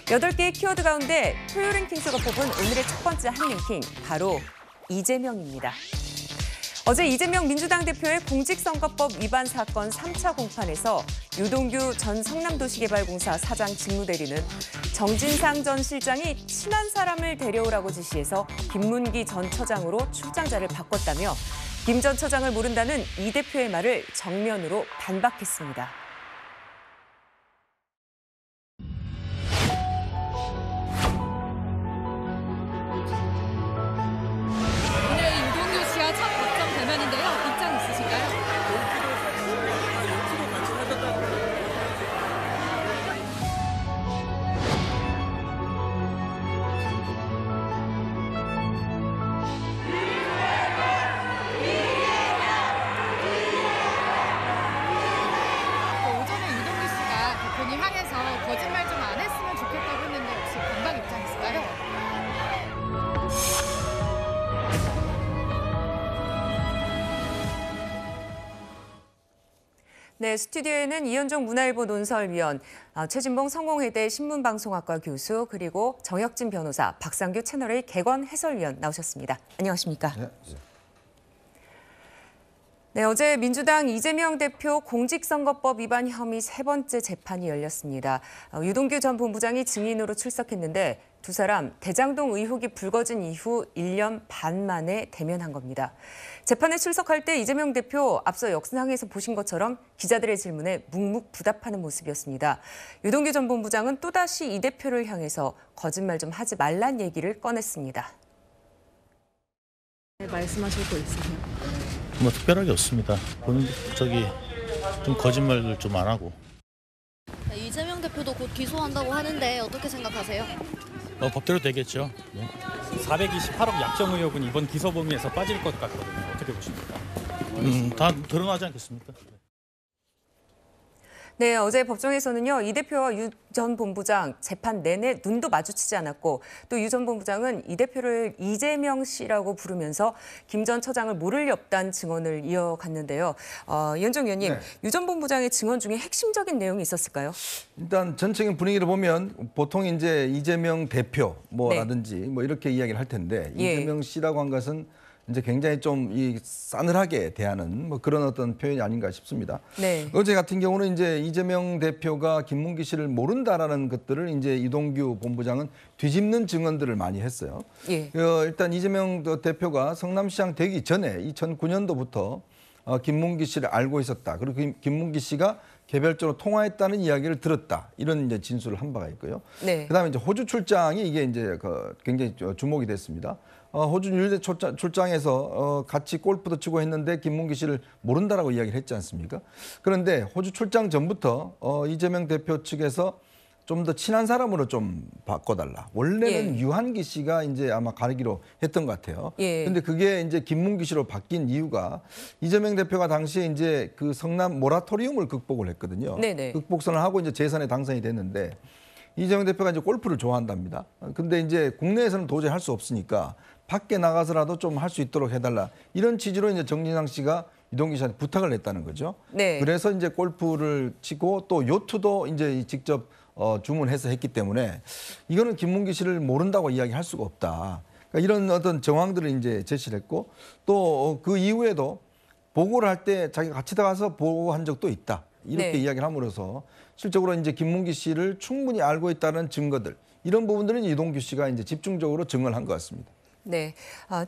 8개의 키워드 가운데 토요랭킹스가 뽑은 오늘의 첫 번째 한랭킹, 바로 이재명입니다. 어제 이재명 민주당 대표의 공직선거법 위반 사건 3차 공판에서 유동규 전 성남도시개발공사 사장 직무대리는 정진상 전 실장이 친한 사람을 데려오라고 지시해서 김문기 전 처장으로 출장자를 바꿨다며 김 전 처장을 모른다는 이 대표의 말을 정면으로 반박했습니다. 거짓말 좀 안 했으면 좋겠다고 했는데 혹시 반박 입장이실까요? 네, 스튜디오에는 이현종 문화일보 논설위원, 최진봉 성공회대 신문방송학과 교수, 그리고 정혁진 변호사, 박상규 채널A 개건 해설위원 나오셨습니다. 안녕하십니까? 네. 네, 어제 민주당 이재명 대표 공직선거법 위반 혐의 3번째 재판이 열렸습니다. 유동규 전 본부장이 증인으로 출석했는데 두 사람 대장동 의혹이 불거진 이후 1년 반 만에 대면한 겁니다. 재판에 출석할 때 이재명 대표 앞서 영상에서 보신 것처럼 기자들의 질문에 묵묵부답하는 모습이었습니다. 유동규 전 본부장은 또다시 이 대표를 향해서 거짓말 좀 하지 말란 얘기를 꺼냈습니다. 말씀하실 거 있으세요? 뭐 특별하게 없습니다. 좀 거짓말을 좀 안 하고. 이재명 대표도 곧 기소한다고 하는데 어떻게 생각하세요? 법대로 되겠죠. 428억 약정 의혹은 이번 기소 범위에서 빠질 것 같거든요. 어떻게 보십니까? 다 드러나지 않겠습니까? 네, 어제 법정에서는요, 이 대표와 유 전 본부장 재판 내내 눈도 마주치지 않았고 또 유 전 본부장은 이 대표를 이재명 씨라고 부르면서 김 전 처장을 모를 리 없다는 증언을 이어갔는데요. 이현종 의원님, 네. 유 전 본부장의 증언 중에 핵심적인 내용이 있었을까요? 일단 전체적인 분위기를 보면 보통 이제 이재명 대표 뭐라든지 네. 뭐 이렇게 이야기를 할 텐데 이재명 씨라고 한 것은 이제 굉장히 좀 이 싸늘하게 대하는 뭐 그런 어떤 표현이 아닌가 싶습니다. 네. 어제 같은 경우는 이제 이재명 대표가 김문기 씨를 모른다라는 것들을 이제 유동규 본부장은 뒤집는 증언들을 많이 했어요. 예. 일단 이재명 대표가 성남시장 되기 전에 2009년도부터 김문기 씨를 알고 있었다. 그리고 김문기 씨가 개별적으로 통화했다는 이야기를 들었다. 이런 이제 진술을 한 바가 있고요. 네. 그다음에 이제 호주 출장이 이게 이제 굉장히 주목이 됐습니다. 호주 뉴질랜드 출장에서 같이 골프도 치고 했는데 김문기 씨를 모른다라고 이야기를 했지 않습니까? 그런데 호주 출장 전부터 이재명 대표 측에서 좀 더 친한 사람으로 좀 바꿔달라. 원래는 유한기 씨가 이제 아마 가기로 했던 것 같아요. 그런데 그게 이제 김문기 씨로 바뀐 이유가 이재명 대표가 당시에 이제 그 성남 모라토리움을 극복을 했거든요. 네네. 극복선을 하고 이제 재선에 당선이 됐는데 이재명 대표가 이제 골프를 좋아한답니다. 근데 이제 국내에서는 도저히 할 수 없으니까 밖에 나가서라도 좀 할 수 있도록 해달라. 이런 취지로 이제 정진상 씨가 유동규 씨한테 부탁을 했다는 거죠. 네. 그래서 이제 골프를 치고 또 요트도 이제 직접 주문해서 했기 때문에 이거는 김문기 씨를 모른다고 이야기할 수가 없다. 그러니까 이런 어떤 정황들을 이제 제시를 했고 또 그 이후에도 보고를 할 때 자기가 같이 나가서 보고한 적도 있다. 이렇게 이야기를 함으로써 실적으로 이제 김문기 씨를 충분히 알고 있다는 증거들 이런 부분들은 유동규 씨가 이제 집중적으로 증언을 한 것 같습니다. 네,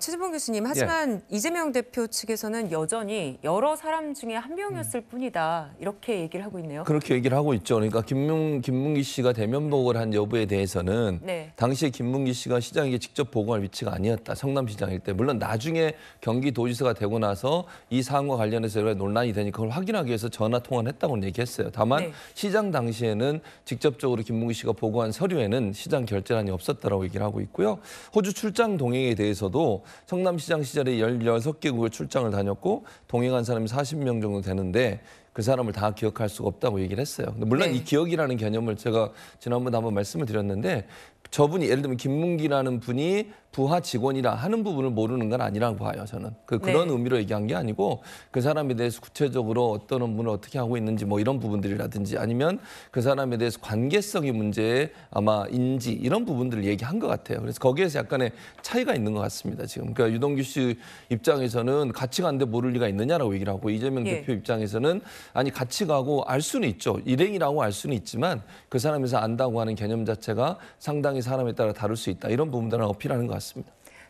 최진봉 교수님, 하지만 이재명 대표 측에서는 여전히 여러 사람 중에 한 명이었을 뿐이다 이렇게 얘기를 하고 있네요. 그렇게 얘기를 하고 있죠. 그러니까 김문기 씨가 대면 보고를 한 여부에 대해서는 당시에 김문기 씨가 시장에게 직접 보고할 위치가 아니었다. 성남시장일 때. 물론 나중에 경기도지사가 되고 나서 이 사안과 관련해서 여러 논란이 되니까 그걸 확인하기 위해서 전화 통화를 했다고 얘기했어요. 다만 시장 당시에는 직접적으로 김문기 씨가 보고한 서류에는 시장 결재란이 없었다라고 얘기를 하고 있고요. 호주 출장 동행 에 대해서도 성남시장 시절에 16개국을 출장을 다녔고 동행한 사람이 40명 정도 되는데 그 사람을 다 기억할 수가 없다고 얘기를 했어요. 근데 물론 네. 이 기억이라는 개념을 제가 지난번에 한번 말씀을 드렸는데 저분이 예를 들면 김문기라는 분이 부하 직원이라 하는 부분을 모르는 건 아니라고 봐요, 저는. 그런 네. 의미로 얘기한 게 아니고 그 사람에 대해서 구체적으로 어떤 업무를 어떻게 하고 있는지 뭐 이런 부분들이라든지 아니면 그 사람에 대해서 관계성의 문제에 아마 인지 이런 부분들을 얘기한 것 같아요. 그래서 거기에서 약간의 차이가 있는 것 같습니다, 지금. 그러니까 유동규 씨 입장에서는 같이 가는데 모를 리가 있느냐라고 얘기를 하고 이재명 예. 대표 입장에서는 아니 같이 가고 알 수는 있죠. 일행이라고 알 수는 있지만 그 사람에서 안다고 하는 개념 자체가 상당히 사람에 따라 다를 수 있다. 이런 부분들을 어필하는 것 같습니다.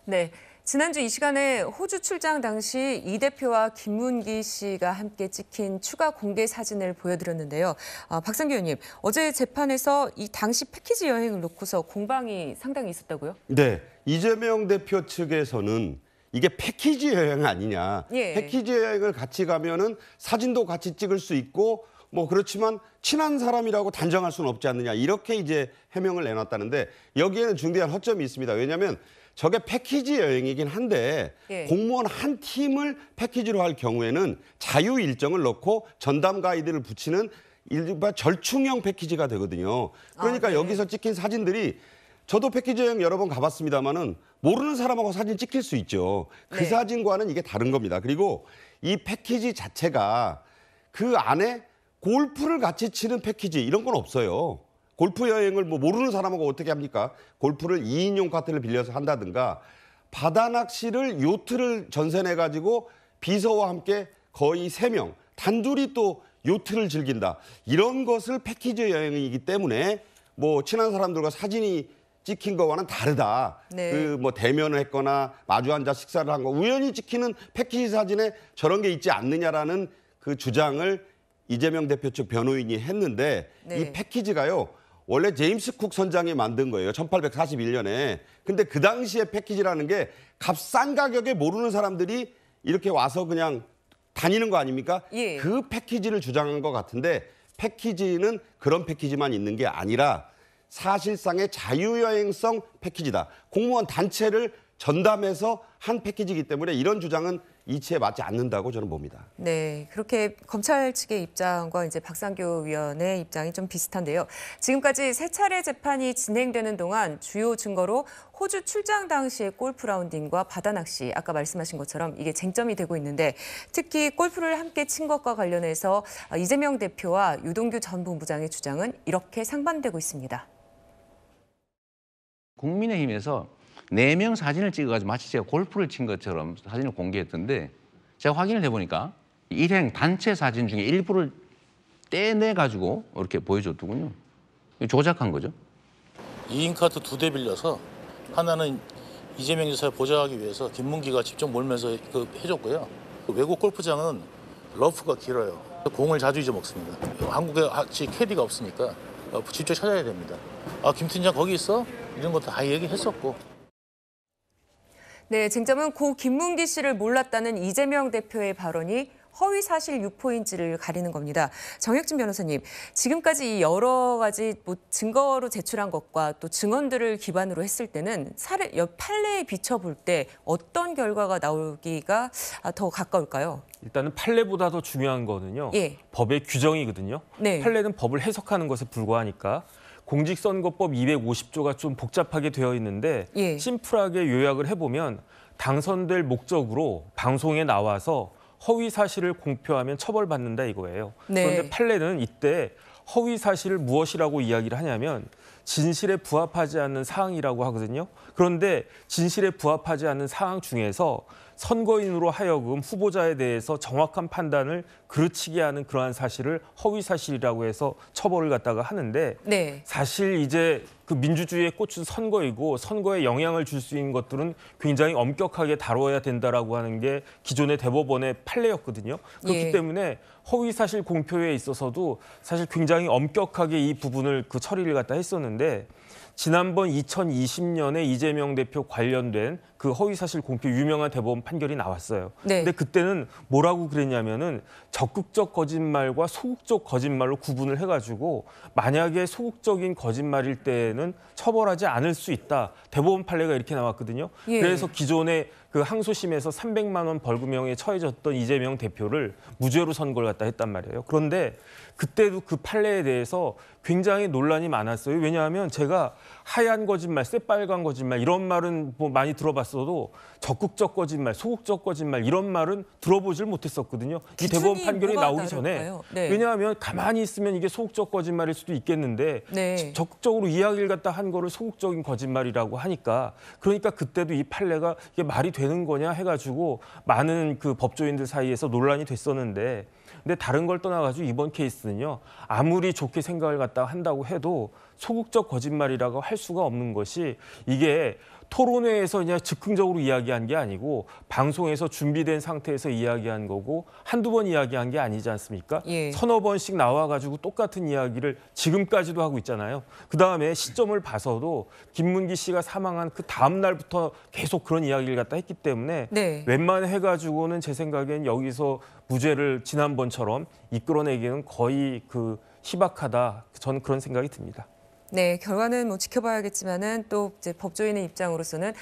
네. 지난주 이 시간에 호주 출장 당시 이 대표와 김문기 씨가 함께 찍힌 추가 공개 사진을 보여드렸는데요. 박상규 의원님, 어제 재판에서 이 당시 패키지 여행을 놓고서 공방이 상당히 있었다고요? 네, 이재명 대표 측에서는 이게 패키지 여행 아니냐. 예. 패키지 여행을 같이 가면은 사진도 같이 찍을 수 있고 뭐 그렇지만 친한 사람이라고 단정할 수는 없지 않느냐. 이렇게 이제 해명을 내놨다는데 여기에는 중대한 허점이 있습니다. 왜냐하면 저게 패키지 여행이긴 한데 예. 공무원 한 팀을 패키지로 할 경우에는 자유 일정을 넣고 전담 가이드를 붙이는 일반 절충형 패키지가 되거든요. 그러니까 네. 여기서 찍힌 사진들이 저도 패키지 여행 여러 번 가봤습니다만은 모르는 사람하고 사진 찍힐 수 있죠. 그 네. 사진과는 이게 다른 겁니다. 그리고 이 패키지 자체가 그 안에 골프를 같이 치는 패키지 이런 건 없어요. 골프 여행을 뭐 모르는 사람하고 어떻게 합니까? 골프를 2인용 카트를 빌려서 한다든가 바다 낚시를 요트를 전세내가지고 비서와 함께 거의 3명 단둘이 또 요트를 즐긴다. 이런 것을 패키지 여행이기 때문에 뭐 친한 사람들과 사진이 찍힌 거와는 다르다. 네. 그 뭐 대면을 했거나 마주 앉아 식사를 한 거 우연히 찍히는 패키지 사진에 저런 게 있지 않느냐라는 그 주장을 이재명 대표 측 변호인이 했는데 네. 이 패키지가요. 원래 제임스 쿡 선장이 만든 거예요. 1841년에. 근데 그 당시에 패키지라는 게 값싼 가격에 모르는 사람들이 이렇게 와서 그냥 다니는 거 아닙니까? 예. 그 패키지를 주장한 것 같은데 패키지는 그런 패키지만 있는 게 아니라 사실상의 자유여행성 패키지다. 공무원 단체를 전담해서 한 패키지이기 때문에 이런 주장은 이치에 맞지 않는다고 저는 봅니다. 네, 그렇게 검찰 측의 입장과 이제 박상규 위원의 입장이 좀 비슷한데요. 지금까지 3차례 재판이 진행되는 동안 주요 증거로 호주 출장 당시의 골프 라운딩과 바다 낚시, 아까 말씀하신 것처럼 이게 쟁점이 되고 있는데 특히 골프를 함께 친 것과 관련해서 이재명 대표와 유동규 전 본부장의 주장은 이렇게 상반되고 있습니다. 국민의힘에서 4명 사진을 찍어가지고 마치 제가 골프를 친 것처럼 사진을 공개했던데 제가 확인을 해보니까 일행 단체 사진 중에 일부를 떼내가지고 이렇게 보여줬더군요. 조작한 거죠. 2인 카드 2대 빌려서 하나는 이재명 지사를 보좌하기 위해서 김문기가 직접 몰면서 해줬고요. 외국 골프장은 러프가 길어요. 공을 자주 잊어먹습니다. 한국에 같이 캐디가 없으니까 직접 찾아야 됩니다. 김 팀장 거기 있어? 이런 것도 다 얘기했었고. 네, 쟁점은 고 김문기 씨를 몰랐다는 이재명 대표의 발언이 허위 사실 유포인지를 가리는 겁니다. 정혁진 변호사님, 지금까지 이 여러 가지 증거로 제출한 것과 또 증언들을 기반으로 했을 때는 판례에 비춰볼 때 어떤 결과가 나오기가 더 가까울까요? 일단은 판례보다 더 중요한 거는요. 예. 법의 규정이거든요. 네. 판례는 법을 해석하는 것에 불과하니까 공직선거법 250조가 좀 복잡하게 되어 있는데 예. 심플하게 요약을 해보면 당선될 목적으로 방송에 나와서 허위 사실을 공표하면 처벌받는다 이거예요. 네. 그런데 판례는 이때 허위 사실을 무엇이라고 이야기를 하냐면 진실에 부합하지 않는 사항이라고 하거든요. 그런데 진실에 부합하지 않는 사항 중에서 선거인으로 하여금 후보자에 대해서 정확한 판단을 그르치게 하는 그러한 사실을 허위 사실이라고 해서 처벌을 갖다가 하는데 네. 사실 이제 그 민주주의의 꽃은 선거이고 선거에 영향을 줄 수 있는 것들은 굉장히 엄격하게 다뤄야 된다라고 하는 게 기존의 대법원의 판례였거든요. 그렇기 예. 때문에 허위 사실 공표에 있어서도 사실 굉장히 엄격하게 이 부분을 그 처리를 갖다 했었는데 지난번 2020년에 이재명 대표 관련된 그 허위사실 공표 유명한 대법원 판결이 나왔어요. 네. 근데 그때는 뭐라고 그랬냐면은 적극적 거짓말과 소극적 거짓말로 구분을 해가지고 만약에 소극적인 거짓말일 때에는 처벌하지 않을 수 있다. 대법원 판례가 이렇게 나왔거든요. 예. 그래서 기존의 그 항소심에서 300만 원 벌금형에 처해졌던 이재명 대표를 무죄로 선고를 갖다 했단 말이에요. 그런데 그때도 그 판례에 대해서 굉장히 논란이 많았어요. 왜냐하면 제가 하얀 거짓말, 새빨간 거짓말 이런 말은 뭐 많이 들어봤어도 적극적 거짓말, 소극적 거짓말 이런 말은 들어보질 못했었거든요. 이 대법원 판결이 나오기 전에. 네. 왜냐하면 가만히 있으면 이게 소극적 거짓말일 수도 있겠는데 네. 적극적으로 이야기를 갖다 한 거를 소극적인 거짓말이라고 하니까 그러니까 그때도 이 판례가 이게 말이 되는 거냐 해가지고 많은 그 법조인들 사이에서 논란이 됐었는데 근데 다른 걸 떠나가지고 이번 케이스는요. 아무리 좋게 생각을 갖다가 한다고 해도 소극적 거짓말이라고 할 수가 없는 것이 이게 토론회에서 그냥 즉흥적으로 이야기한 게 아니고 방송에서 준비된 상태에서 이야기한 거고 한두 번 이야기한 게 아니지 않습니까? 예. 서너 번씩 나와가지고 똑같은 이야기를 지금까지도 하고 있잖아요. 그다음에 시점을 봐서도 김문기 씨가 사망한 그 다음 날부터 계속 그런 이야기를 갖다 했기 때문에 네. 웬만해가지고는 제 생각엔 여기서 무죄를 지난번처럼 이끌어내기는 거의 그 희박하다. 저는 그런 생각이 듭니다. 네, 결과는 뭐 지켜봐야겠지만은 또 이제 법조인의 입장으로서는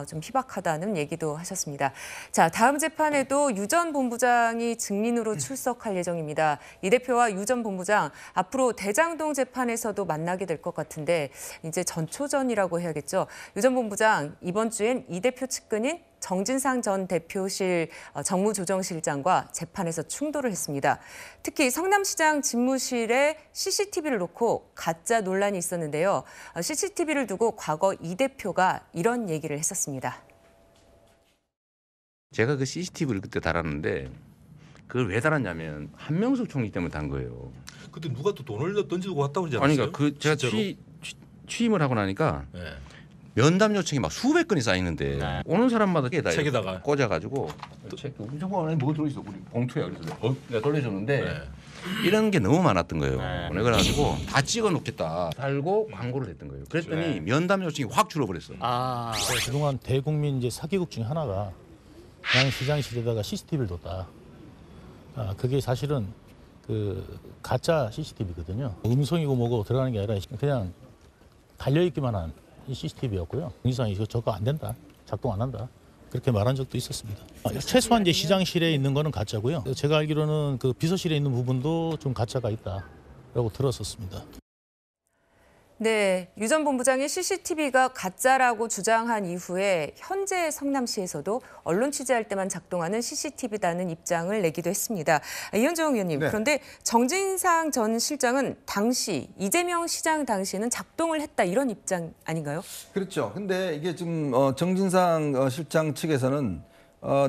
좀 희박하다는 얘기도 하셨습니다. 자, 다음 재판에도 유 전 본부장이 증인으로 출석할 예정입니다. 이 대표와 유 전 본부장 앞으로 대장동 재판에서도 만나게 될 것 같은데 이제 전초전이라고 해야겠죠. 유 전 본부장 이번 주엔 이 대표 측근인 정진상 전 대표실 정무조정실장과 재판에서 충돌을 했습니다. 특히 성남시장 집무실에 CCTV를 놓고 가짜 논란이 있었는데요. CCTV를 두고 과거 이 대표가 이런 얘기를 했었습니다. 제가 그 CCTV를 그때 달았는데 그걸 왜 달았냐면 한명숙 총리 때문에 단 거예요. 그때 누가 또 돈을 던지고 왔다고 그러지 아니 않았어요? 그러니까 그 제가 취임을 하고 나니까 네. 면담 요청이 막 수백 건이 쌓이는데 네. 오는 사람마다 책에다가 꽂아가지고 책 저거 안에 뭐 들어있어? 우리 봉투야. 그래서 내가 돌려줬는데 이런 게 너무 많았던 거예요. 그래가지고 다 찍어놓겠다 달고 광고를 했던 거예요. 그랬더니 면담 요청이 확 줄어버렸어. 그동안 대국민 이제 사기극 중에 하나가 그냥 시장실에다가 CCTV를 뒀다. 그게 사실은 그 가짜 CCTV거든요. 음성이고 뭐고 들어가는 게 아니라 그냥 달려있기만 한 이 CCTV였고요. 정진상이 저거 안 된다. 작동 안 한다. 그렇게 말한 적도 있었습니다. 최소한 이제 시장실에 있는 거는 가짜고요. 제가 알기로는 그 비서실에 있는 부분도 좀 가짜가 있다라고 들었었습니다. 네, 유 전 본부장이 CCTV가 가짜라고 주장한 이후에 현재 성남시에서도 언론 취재할 때만 작동하는 CCTV라는 입장을 내기도 했습니다. 이현정 의원님, 네. 그런데 정진상 전 실장은 당시 이재명 시장 당시에는 작동을 했다 이런 입장 아닌가요? 그렇죠. 근데 이게 지금 정진상 실장 측에서는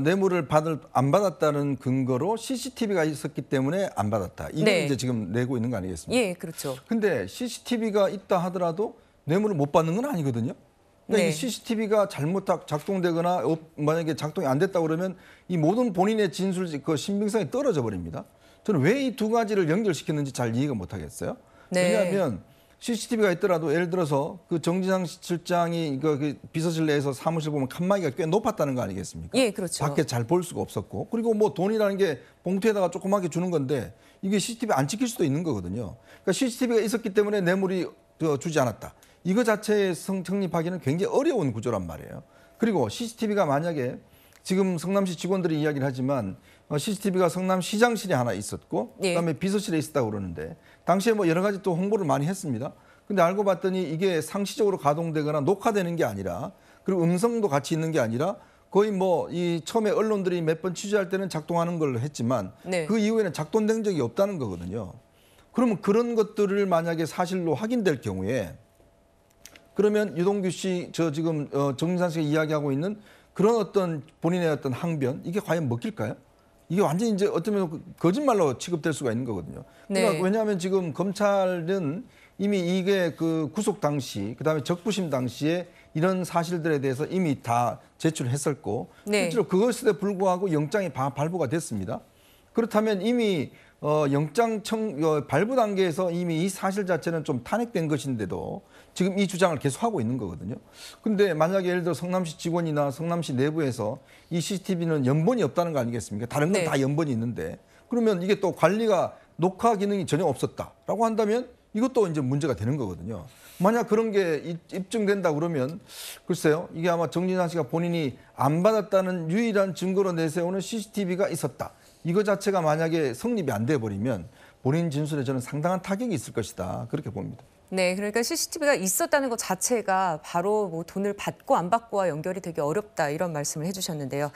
뇌물을 안 받았다는 근거로 CCTV가 있었기 때문에 안 받았다. 이걸 네. 이제 지금 내고 있는 거 아니겠습니까? 예, 그렇죠. 근데 CCTV가 있다 하더라도 뇌물을 못 받는 건 아니거든요. 그러니까 네. 이 CCTV가 잘못 작동되거나 만약에 작동이 안 됐다 그러면 이 모든 본인의 진술 그 신빙성이 떨어져 버립니다. 저는 왜 이 두 가지를 연결시켰는지 잘 이해가 못 하겠어요. 네. 왜냐하면 CCTV가 있더라도 예를 들어서 그 정진상 실장이 그 비서실 내에서 사무실 보면 칸막이가 꽤 높았다는 거 아니겠습니까? 예, 그렇죠. 밖에 잘 볼 수가 없었고 그리고 뭐 돈이라는 게 봉투에다가 조그맣게 주는 건데 이게 CCTV 안 찍힐 수도 있는 거거든요. 그러니까 CCTV가 있었기 때문에 뇌물이 주지 않았다. 이거 자체에 성립하기는 굉장히 어려운 구조란 말이에요. 그리고 CCTV가 만약에 지금 성남시 직원들이 이야기를 하지만 CCTV가 성남시장실에 하나 있었고 예. 그다음에 비서실에 있었다고 그러는데 당시에 뭐 여러 가지 또 홍보를 많이 했습니다. 근데 알고 봤더니 이게 상시적으로 가동되거나 녹화되는 게 아니라 그리고 음성도 같이 있는 게 아니라 거의 뭐 이 처음에 언론들이 몇 번 취재할 때는 작동하는 걸로 했지만 네. 그 이후에는 작동된 적이 없다는 거거든요. 그러면 그런 것들을 만약에 사실로 확인될 경우에 그러면 유동규 씨 저 지금 정진상 씨가 이야기하고 있는 그런 어떤 본인의 어떤 항변 이게 과연 먹힐까요? 이게 완전히 이제 어쩌면 거짓말로 취급될 수가 있는 거거든요. 그러니까 네. 왜냐하면 지금 검찰은 이미 이게 그 구속 당시 그다음에 적부심 당시에 이런 사실들에 대해서 이미 다 제출했었고 네. 실제로 그것에 불구하고 영장이 발부가 됐습니다. 그렇다면 이미 영장 발부 단계에서 이미 이 사실 자체는 좀 탄핵된 것인데도 지금 이 주장을 계속하고 있는 거거든요. 근데 만약에 예를 들어 성남시 직원이나 성남시 내부에서 이 CCTV는 연본이 없다는 거 아니겠습니까? 다른 건 다 네. 연본이 있는데 그러면 이게 또 관리가 녹화 기능이 전혀 없었다라고 한다면 이것도 이제 문제가 되는 거거든요. 만약 그런 게 입증된다 그러면 글쎄요. 이게 아마 정진상 씨가 본인이 안 받았다는 유일한 증거로 내세우는 CCTV가 있었다. 이거 자체가 만약에 성립이 안 돼 버리면 본인 진술에 저는 상당한 타격이 있을 것이다. 그렇게 봅니다. 네, 그러니까 CCTV가 있었다는 것 자체가 바로 뭐 돈을 받고 안 받고와 연결이 되게 어렵다 이런 말씀을 해주셨는데요.